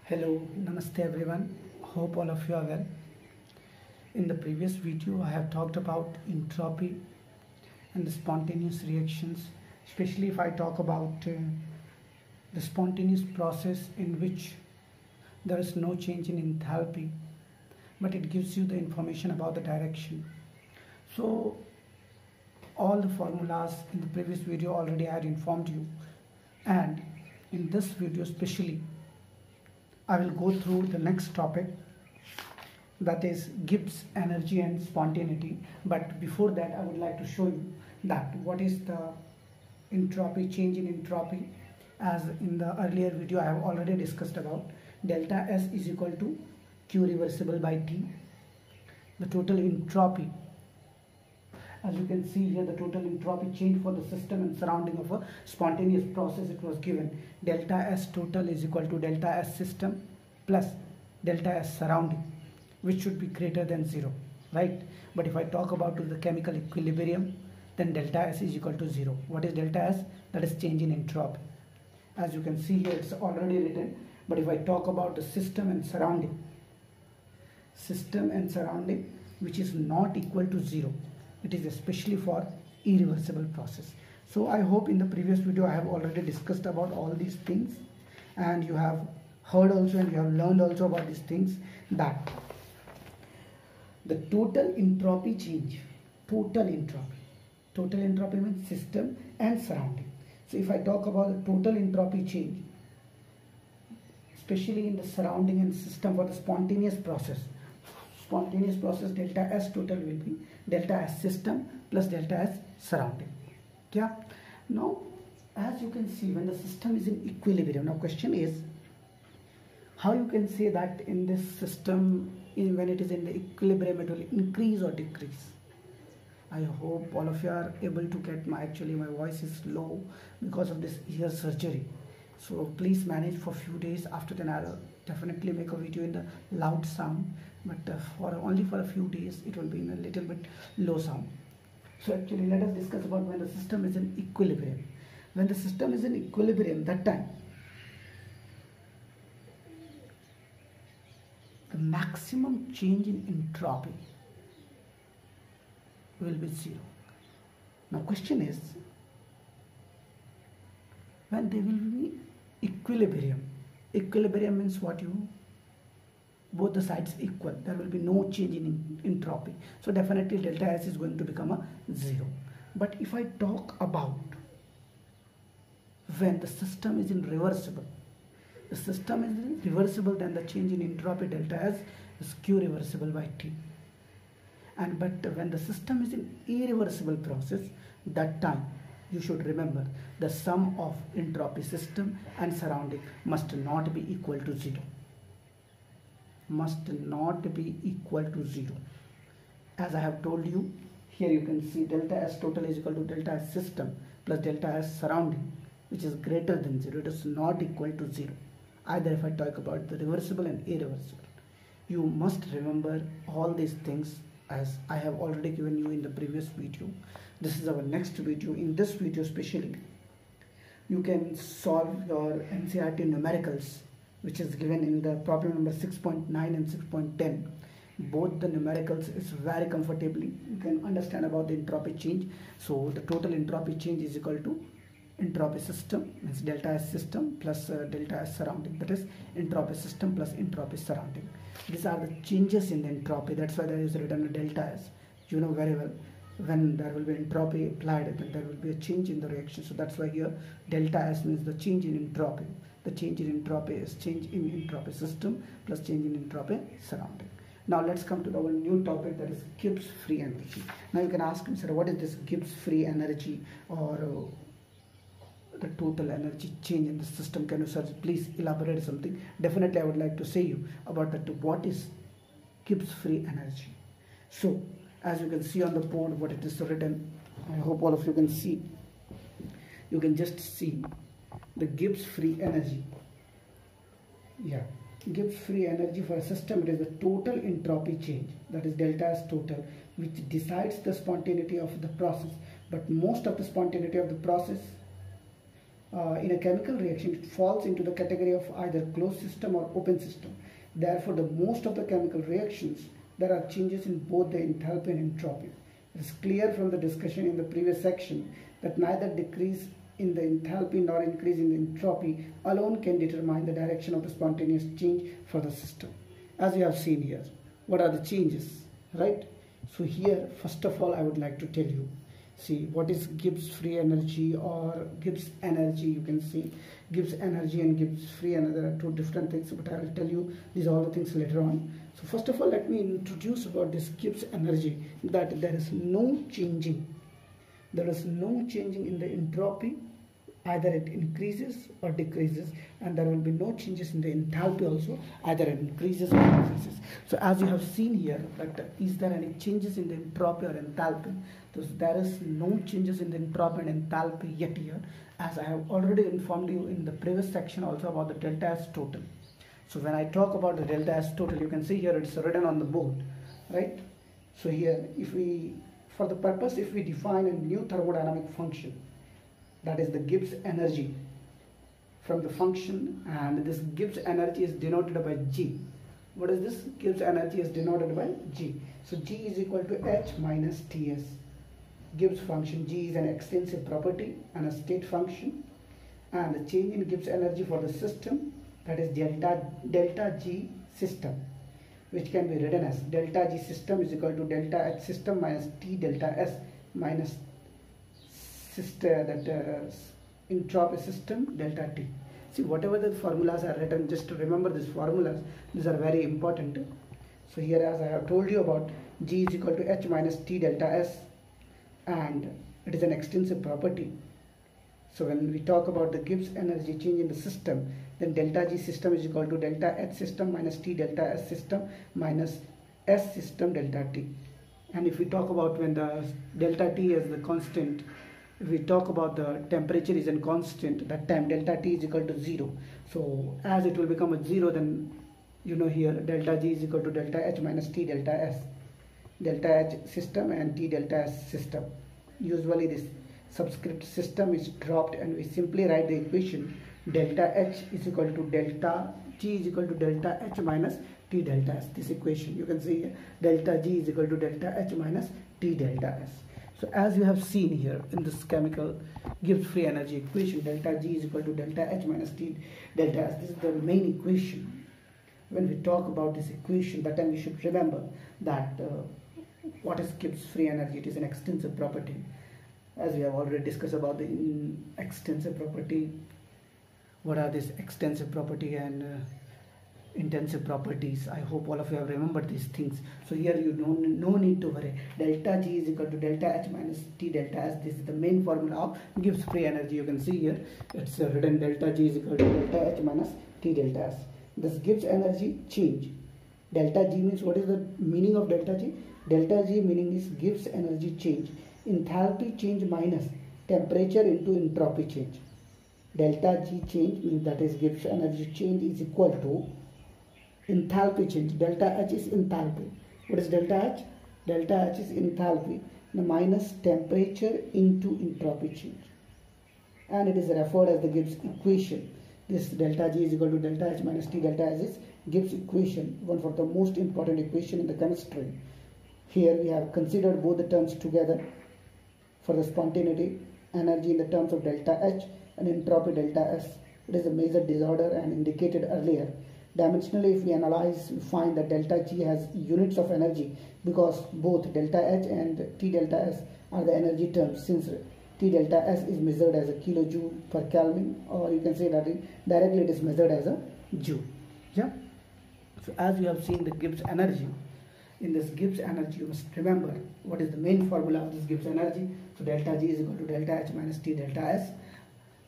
Hello, namaste everyone. Hope all of you are well. In the previous video, I have talked about entropy and the spontaneous reactions, especially if I talk about the spontaneous process in which there is no change in enthalpy, but it gives you the information about the direction. So, all the formulas in the previous video already I had informed you, and in this video especially, I will go through the next topic, that is Gibbs energy and spontaneity. But before that, I would like to show you that what is the entropy, change in entropy. As in the earlier video I have already discussed about, delta S is equal to Q reversible by T. The total entropy, as you can see here, the total entropy change for the system and surrounding of a spontaneous process, it was given delta S total is equal to delta S system plus delta S surrounding, which should be greater than 0, right? But if I talk about the chemical equilibrium, then delta S is equal to 0. What is delta S? That is change in entropy. As you can see here, it's already written. But if I talk about the system and surrounding, which is not equal to 0, it is especially for irreversible process. So I hope in the previous video I have already discussed about all these things, and you have heard also and you have learned also about these things, that the total entropy change, total entropy means system and surrounding. So if I talk about the total entropy change, especially in the surrounding and system for the spontaneous process, delta S total will be delta S system plus delta S surrounding. Yeah. Now, as you can see, when the system is in equilibrium, now question is, how you can say that in this system, when it is in the equilibrium, it will increase or decrease? I hope all of you are able to get my voice is low because of this ear surgery. So please manage for a few days. After then I'll definitely make a video in the loud sound, but only for a few days it will be in a little bit low sound. So actually let us discuss about when the system is in equilibrium. When the system is in equilibrium, that time the maximum change in entropy will be 0. Now question is, when there will be equilibrium means what? Both the sides equal, there will be no change in entropy, so definitely delta S is going to become a 0. But if I talk about when the system is in reversible, then the change in entropy delta S is Q reversible by T. But when the system is in irreversible process, that time you should remember the sum of entropy system and surrounding must not be equal to 0. As I have told you, here you can see delta S total is equal to delta S system plus delta S surrounding, which is greater than 0. It is not equal to 0. Either if I talk about the reversible and irreversible, you must remember all these things as I have already given you in the previous video. This is our next video. In this video especially, you can solve your NCERT numericals, which is given in the problem number 6.9 and 6.10. Both the numericals is very comfortably, you can understand about the entropy change. So the total entropy change is equal to entropy system, means delta S system plus delta S surrounding, that is entropy system plus entropy surrounding. These are the changes in the entropy. That's why there is written a delta S. You know very well, when there will be entropy applied, then there will be a change in the reaction. So that's why here delta S means the change in entropy. The change in entropy is change in entropy system plus change in entropy surrounding. Now let's come to our new topic, that is Gibbs free energy. Now you can ask me, sir, what is this Gibbs free energy, or the total energy change in the system? Can you, sir, please elaborate something? Definitely I would like to say you about that. What is Gibbs free energy? So as you can see on the board what it is written, I hope all of you can see. You can just see the Gibbs free energy. Yeah, Gibbs free energy for a system, it is the total entropy change, that is delta S total, which decides the spontaneity of the process. But most of the spontaneity of the process in a chemical reaction, it falls into the category of either closed system or open system. Therefore, the most of the chemical reactions, there are changes in both the enthalpy and entropy. It is clear from the discussion in the previous section that neither decrease in the enthalpy nor increase in the entropy alone can determine the direction of the spontaneous change for the system. As you have seen here, what are the changes, right? So here, first of all, I would like to tell you, see what is Gibbs free energy or Gibbs energy. You can see Gibbs energy and Gibbs free energy, there are two different things, but I will tell you these all the things later on. So first of all, let me introduce about this Gibbs energy, that there is no changing in the entropy, either it increases or decreases, and there will be no changes in the enthalpy also, either it increases or decreases. So as you have seen here, that is there any changes in the entropy or enthalpy? So there is no changes in the entropy and enthalpy yet here, as I have already informed you in the previous section also about the delta S total. So when I talk about the delta S total, you can see here it's written on the board, right? So here, if we, for the purpose, if we define a new thermodynamic function, that is the Gibbs energy from the function, and this Gibbs energy is denoted by G. What is this? Gibbs energy is denoted by G. So G is equal to H minus Ts. Gibbs function G is an extensive property and a state function, and the change in Gibbs energy for the system, that is delta G system, which can be written as delta G system is equal to delta H system minus T delta S minus entropy system delta T. See, whatever the formulas are written, just to remember these formulas, these are very important. So here, as I have told you about, G is equal to H minus T delta S, and it is an extensive property. So when we talk about the Gibbs energy change in the system, then delta G system is equal to delta H system minus T delta S system minus S system delta T. And if we talk about when the delta T is the constant, if we talk about the temperature is a constant, that time delta T is equal to 0. So as it will become a 0, then you know here delta G is equal to delta H minus T delta S. Delta H system and T delta S system. Usually this subscript system is dropped and we simply write the equation delta H is equal to delta G is equal to delta H minus T delta S. This equation you can see here, delta G is equal to delta H minus T delta S. So as you have seen here in this chemical Gibbs free energy equation, delta G is equal to delta H minus T delta S. This is the main equation. When we talk about this equation, that time we should remember that what is Gibbs free energy? It is an extensive property. As we have already discussed about the extensive property, what are these extensive property and intensive properties. I hope all of you have remembered these things. So here you no need to worry. Delta G is equal to delta H minus T delta S. This is the main formula of Gibbs free energy. You can see here it's written delta G is equal to delta H minus T delta S. This Gibbs energy change. Delta G means, what is the meaning of delta G? Delta G meaning is Gibbs energy change. Enthalpy change minus temperature into entropy change. Delta G change means, that is Gibbs energy change, is equal to enthalpy change. Delta H is enthalpy. What is delta H? Delta H is enthalpy minus temperature into entropy change, and it is referred as the Gibbs equation. This delta G is equal to delta H minus T delta S is Gibbs equation, one of the most important equation in the chemistry. Here we have considered both the terms together for the spontaneity, energy in the terms of delta H and entropy delta S. It is a major disorder and indicated earlier. Dimensionally, if we analyze, we find that delta G has units of energy because both delta H and T delta S are the energy terms, since T delta S is measured as a kilojoule per Kelvin, or you can say that directly it is measured as a joule. Yeah. So as you have seen the Gibbs energy, in this Gibbs energy you must remember what is the main formula of this Gibbs energy. So delta G is equal to delta H minus T delta S,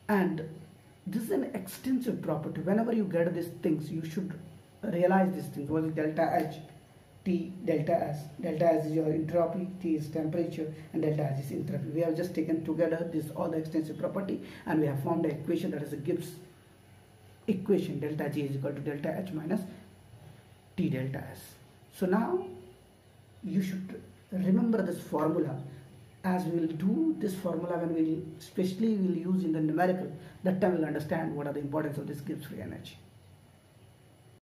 and this is an extensive property. Whenever you get these things, you should realize these things. What is delta H, T, delta S? Delta S is your entropy, T is temperature, and delta H is entropy. We have just taken together this all the extensive property, and we have formed an equation, that is a Gibbs equation. Delta G is equal to delta H minus T delta S. So now you should remember this formula as we will do this formula, when we will especially will use in the numerical, that time we will understand what are the importance of this Gibbs free energy.